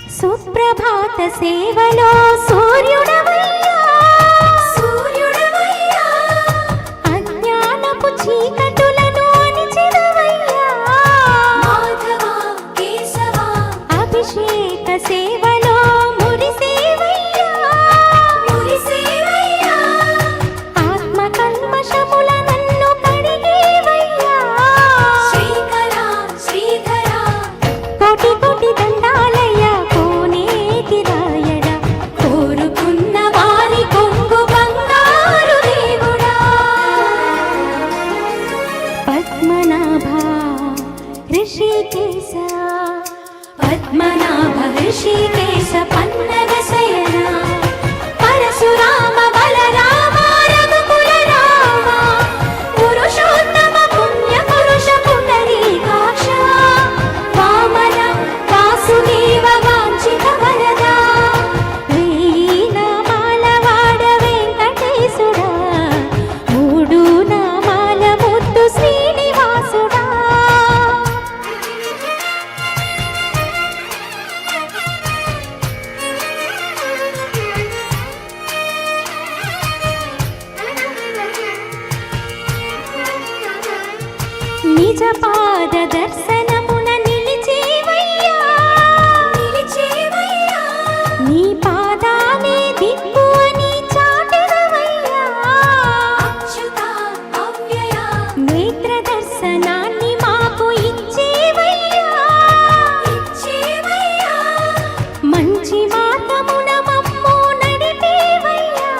సుప్రభాత సేవలో సూర్యుడవయ్యా అజ్ఞానపు చీకటులను అణిచెదవయ్యా మాధవ కేశవ అభిషేక సేవలో మురిసేవయ్యా ఆత్మ కల్మషముల నన్ను కడిగేవయ్యా శ్రీకర శ్రీధర కోటి కోటి దండాలయ్యా కోనేటి రాయడా కోరుకున్న వారి కొంగు బంగారు దేవుడా పద్మనాభ ఋషికేశ పద్మనాభ ఋషికేశ పన్నగ శయన పరశురామ బలరామ రఘుకుల రామ పురుషోత్తమ పుణ్య పురుష పుండరీకాక్ష వామన వాసుదేవ వాంఛిత వరద వేయి నామాల వాడ వెంకటేశుడా మూడు నామాల ముద్దు శ్రీనివాసుడా నిజ పాద దర్శనమున నిలిచేవయ్యా నీ పాదాలే దిక్కు అని చాటెదవయ్యా నేత్ర దర్శనాన్ని మాకు ఇచ్చేవయ్యా మంచి మార్గమున మమ్ము నడిపేవయ్యా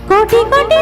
కోటి కోటి